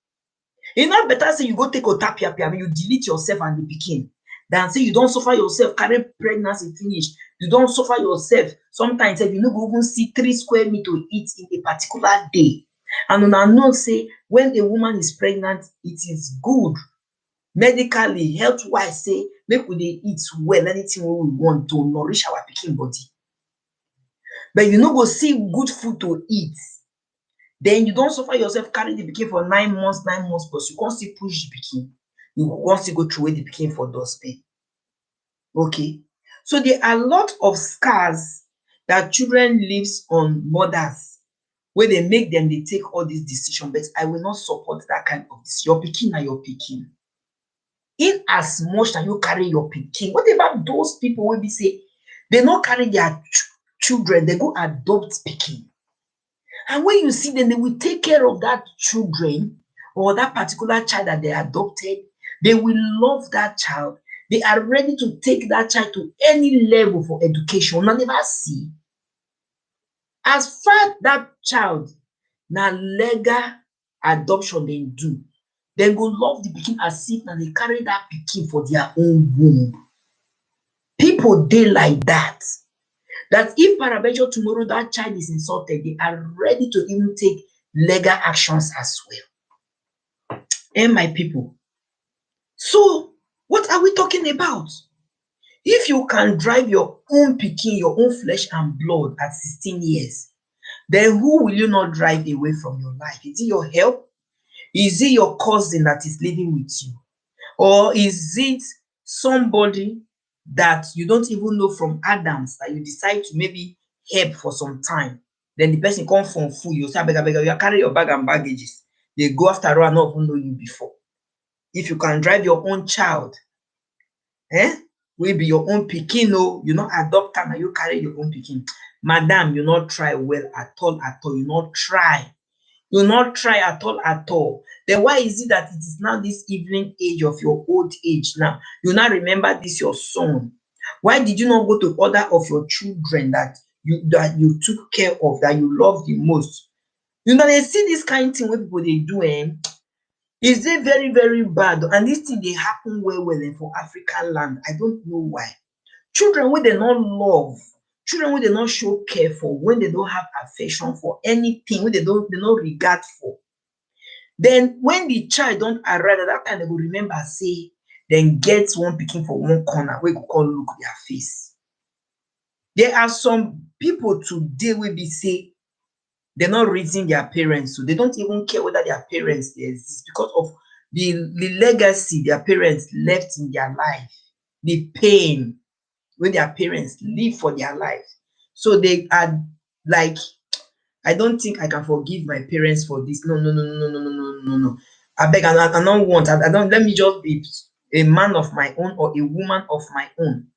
It's not better say you go take otapia, you delete yourself and the pikin, than say you don't suffer yourself, carry pregnancy finish. You don't suffer yourself. Sometimes if you no go even see 3 square meters to eat in a particular day. And una know say when a woman is pregnant, it is good medically, health-wise, say make we dey eat well, anything we want to nourish our pikin body. But you no go see good food to eat. Then you don't suffer yourself, carry the pikin for 9 months, plus you can't still push the pikin. You want to go through the pikin for dustbin. Okay. So there are a lot of scars that children leaves on mothers where they make them, they take all these decisions. But I will not support that kind of this. Your pikin are your pikin. In as much as you carry your pikin, what about those people will be say they not carry their children, they go adopt pikin. And when you see them, they will take care of that children or that particular child that they adopted. They will love that child. They are ready to take that child to any level for education. Now never see. As far that child now legal adoption they do, they go love the pikin as if now they carry that pikin for their own womb. People dey like that. That if peradventure tomorrow that child is insulted, they are ready to even take legal actions as well. And my people, so what are we talking about? If you can drive your own pikin, your own flesh and blood at 16 years, then who will you not drive away from your life? Is it your help? Is it your cousin that is living with you? Or is it somebody that you don't even know from Adams that you decide to maybe help for some time? Then the person come from food, you say, beg, you carry your bag and baggages. They go after her and not even know you before. If you can drive your own child, will be your own pikin, you not adopt her, you carry your own pikin. Madam, you not try well at all. You not try. You not try at all. Then why is it that it is now this evening age of your old age now? You now remember this your son. Why did you not go to other of your children that you took care of, that you love the most? You know, they see this kind of thing where people they do, is it very, very bad. And this thing they happen well for African land. I don't know why. Children when they not love, children when they not show care for, when they don't have affection for anything, when they not regard for. Then when the child don't arrive at that time, they will remember say, then get one picking for one corner where you call look their face. There are some people today will be say they're not raising their parents, so they don't even care whether their parents exist because of the legacy their parents left in their life, the pain when their parents live for their life. So they are like, I don't think I can forgive my parents for this. No, no, no, no, no, no, no, no, no. I beg, I don't want. I don't. Let me just be a man of my own or a woman of my own.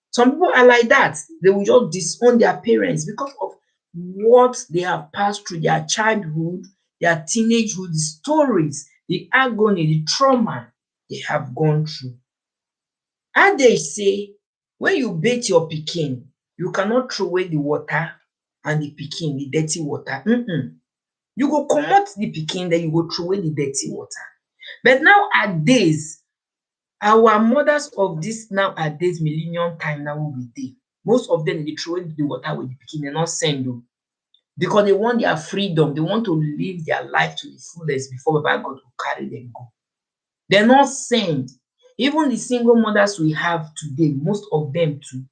Some people are like that. They will just disown their parents because of what they have passed through their childhood, their teenagehood, the stories, the agony, the trauma they have gone through. And they say, when you bathe your pikin, you cannot throw away the water and the pikin, the dirty water. You go comot the pikin, then you go throw away the dirty water. But nowadays, our mothers of this nowadays millennium time now will be dey. Most of them dey throw away the water with the pikin, they not send o, because they want their freedom. They want to live their life to the fullest before Baba God will carry them go. They not send. Even the single mothers we have today, most of them too,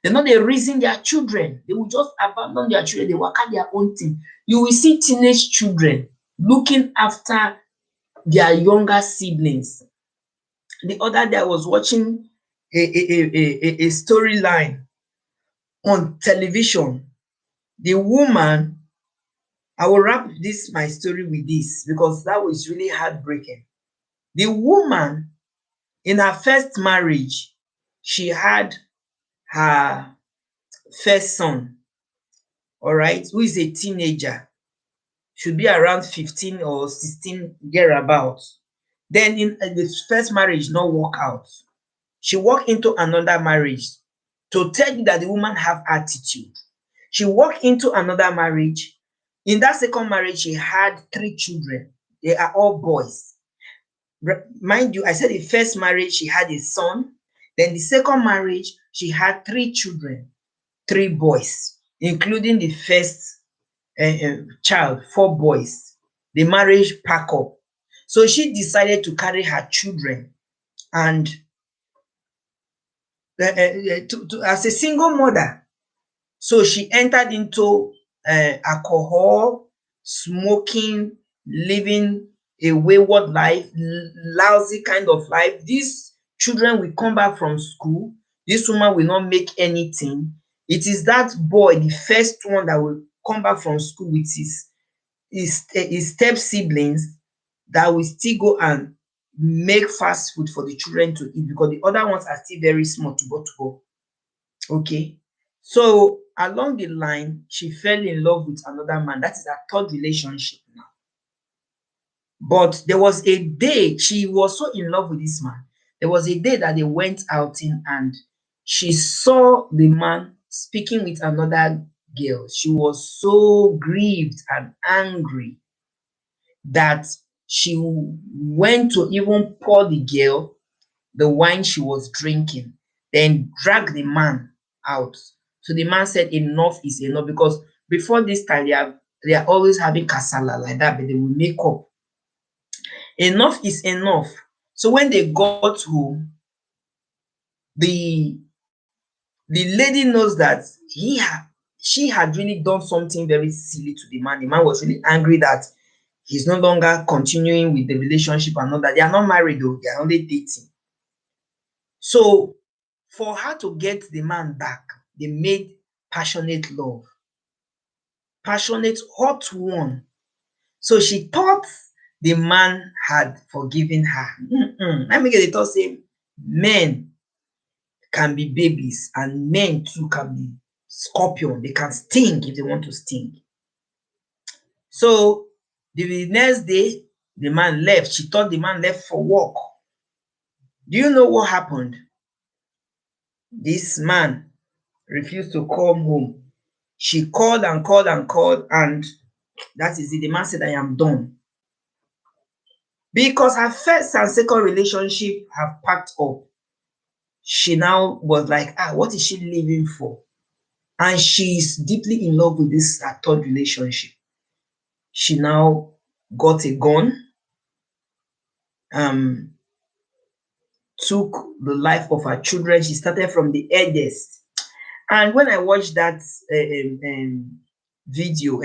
they no dey reason their children. They will just abandon their children, dey waka their own thing. You will see teenage children looking after their younger siblings. The other day I was watching a storyline on television. The woman, I will wrap this my story with this because that was really heartbreaking. The woman in her first marriage, she had her first son, all right, who is a teenager, should be around 15 or 16 thereabout. Then in the first marriage not work out. She walked into another marriage. To tell you that the woman have attitude, she walked into another marriage. In that second marriage, she had 3 children. They are all boys. Mind you, I said the first marriage, she had a son. Then the second marriage, she had 3 children, 3 boys, including the first child, 4 boys. The marriage pack up. So she decided to carry her children and as a single mother. So she entered into alcohol, smoking, living a wayward life, lousy kind of life. These children will come back from school. This woman will not make anything. It is that boy, the first one, that will come back from school with his step siblings, that will still go and make fast food for the children to eat because the other ones are still very small to go. Okay. So along the line, she fell in love with another man. That is her 3rd relationship now. But there was a day she was so in love with this man. There was a day that they went outing and she saw the man speaking with another girl. She was so grieved and angry that she went to even pour the girl the wine she was drinking, then drag the man out. So the man said enough is enough, because before this time they are always having kasala like that, but they will make up. Enough is enough. So when they got home, the lady knows that she had really done something very silly to the man. The man was really angry that he's no longer continuing with the relationship and all that. They are not married though, they are only dating. So for her to get the man back, they made passionate love. Passionate, hot one. So she thought the man had forgiven her. Let me get the thought, say men can be babies and men too can be scorpion. They can sting if they want to sting. So the next day, the man left. She thought the man left for work. Do you know what happened? This man refused to come home. She called and called and called, and That is it. The man said, I am done. Because her first and second relationship have packed up. She now was like, what is she living for? And she's deeply in love with this third relationship. She now got a gun, took the life of her children. She started from the eldest. And when I watched that video,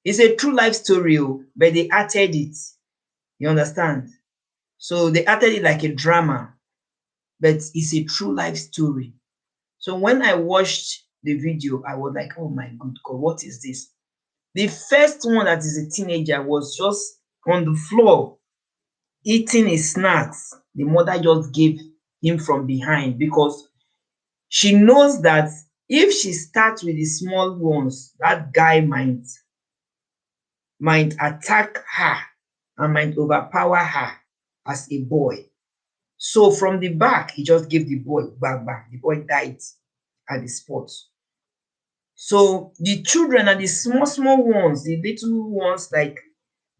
it's a true life story, but they acted it. You understand? So they acted it like a drama, but it's a true life story. So when I watched the video, I was like, oh my good God, what is this? The first one that is a teenager was just on the floor eating his snacks. The mother just gave him from behind because she knows that if she starts with the small ones, that guy might attack her and might overpower her as a boy. So from the back, he just gave the boy bang bang. The boy died at the spot. So the children are the small ones, the little ones like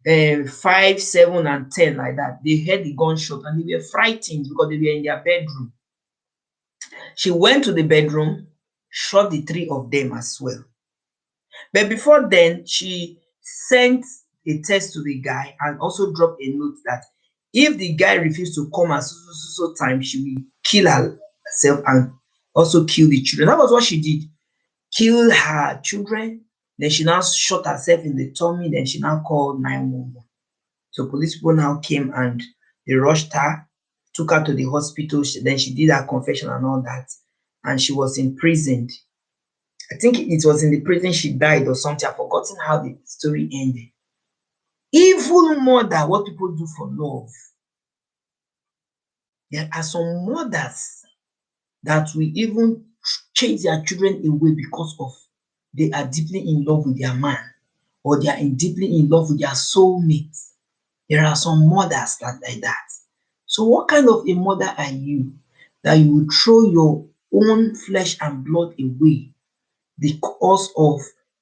5, 7, and 10, like that. They heard the gunshot and they were frightened because they were in their bedroom. She went to the bedroom, shot the 3 of them as well. But before then, she sent a text to the guy and also dropped a note that if the guy refused to come at so time, she will kill herself and also kill the children. That was what she did. Kill her children. Then she now shot herself in the tummy. Then she now called 911. So police people now came and they rushed her, took her to the hospital. Then she did her confession and all that. And she was imprisoned. I think it was in the prison she died or something. I've forgotten how the story ended. Evil mother, what people do for love. There are some mothers that will even chase their children away because of they are deeply in love with their man or they are deeply in love with their soulmate. There are some mothers that like that. So what kind of a mother are you that you will throw your own flesh and blood away because of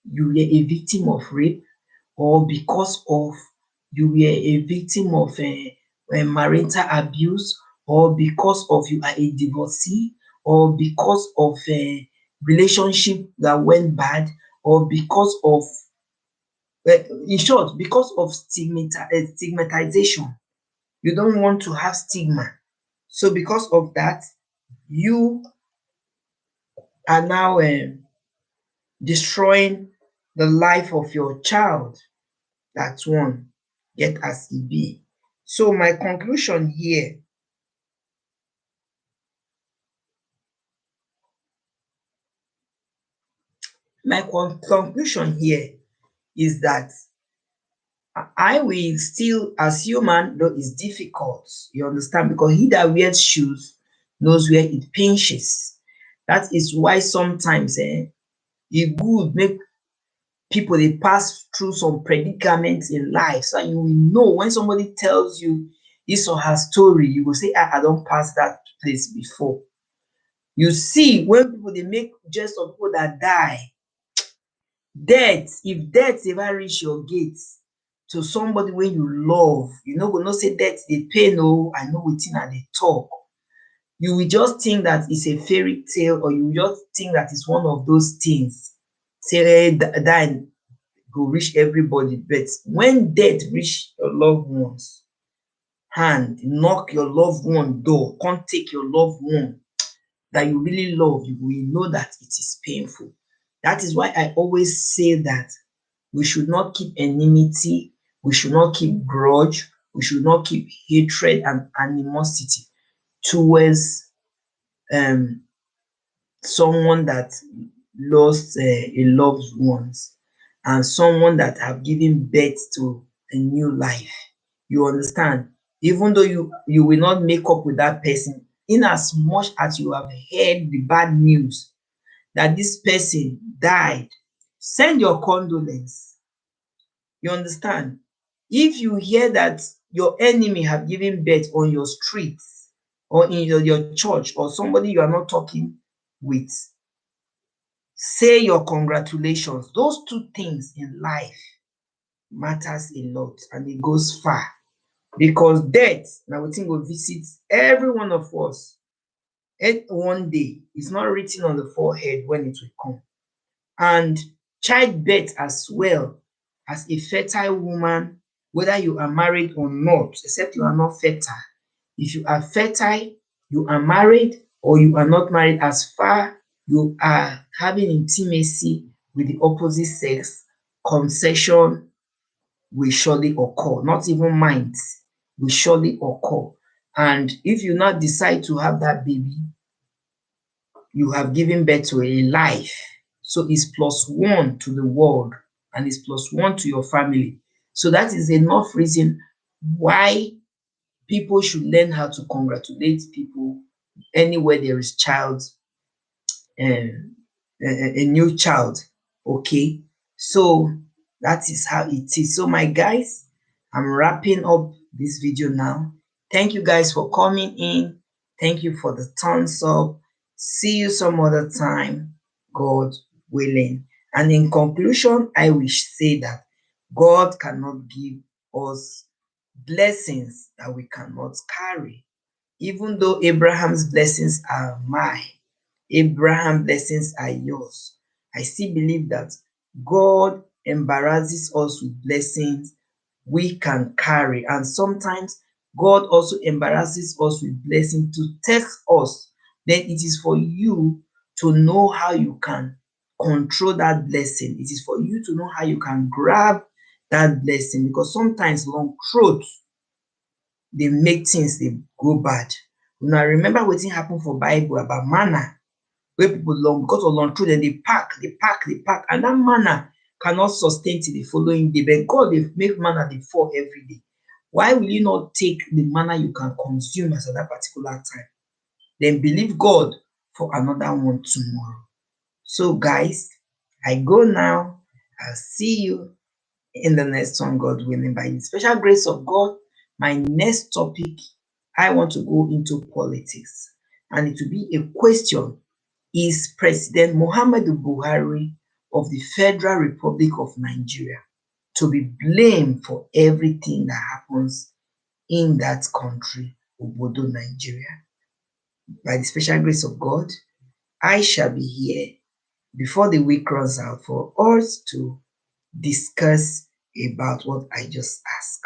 you were a victim of rape or because of you were a victim of marital abuse or because of you are a divorcee or because of a relationship that went bad or because of in short, because of stigmatization. You don't want to have stigma. So because of that, you are now destroying the life of your child. That's one. Get as e be. So my conclusion here is that I will still, as human, though it's difficult, you understand, because he that wears shoes knows where it pinches. That is why sometimes e good make people dey pass through some predicaments in life so you will know when somebody tells you his or her story, you go say, I don pass that place before. You see, when people dey make jest of people that die, if death ever reach your gate to somebody wey you love, you no go know say death dey pain oo, I know wetin I dey talk. You will just think that it's a fairy tale or you will just think that it's one of those things. Say die go reach everybody, but when death reach your loved ones hand, knock your loved one door, come take your loved one that you really love, you will know that it is painful. That is why I always say that we should not keep enmity, we should not keep grudge, we should not keep hatred and animosity towards someone that lost a loved ones and someone that have given birth to a new life. You understand? Even though you will not make up with that person, in as much as you have heard the bad news that this person died, send your condolence. You understand? If you hear that your enemy have given birth on your streets or in your church or somebody you are not talking with, say your congratulations. Those two things in life matters a lot and it goes far, because death now we think will visit every one of us at one day. It's not written on the forehead when it will come. And childbirth as well, as a fertile woman, whether you are married or not, except you are not fertile. If you are fertile, you are married or you are not married, as far you are having intimacy with the opposite sex, conception will surely occur. Not even mind, will surely occur. And if you now decide to have that baby, you have given birth to a life. So it's plus one to the world and it's plus one to your family. So that is enough reason why people should learn how to congratulate people anywhere there is child, um, a new child. Okay, so that is how it is. So my guys, I'm wrapping up this video now. Thank you guys for coming in. Thank you for the thumbs up. See you some other time, God willing. And in conclusion, I will say that God cannot give us blessings that we cannot carry. Even though Abraham's blessings are mine, Abraham's blessings are yours, I still believe that God embarrasses us with blessings we can carry. And sometimes God also embarrasses us with blessings to test us. Then it is for you to know how you can control that blessing. It is for you to know how you can grab that blessing, because sometimes long throat dey make things dey go bad. Una remember wetin happen for Bible about manna, wey people long because of long throat dem dey pack, and that manna cannot sustain till the following day, but God dey make manna dey fall every day. Why will you not take the manna you can consume as at that particular time, then believe God for another one tomorrow? So guys, I go now. I'll see you in the next one, God willing. By the special grace of God, my next topic, I want to go into politics. And it will be a question: is President Muhammadu Buhari of the Federal Republic of Nigeria to be blamed for everything that happens in that country, Obodo, Nigeria? By the special grace of God, I shall be here before the week runs out for us to discuss about what I just asked.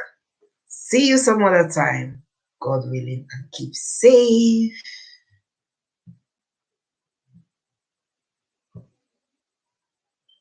See you some other time, God willing, and keep safe.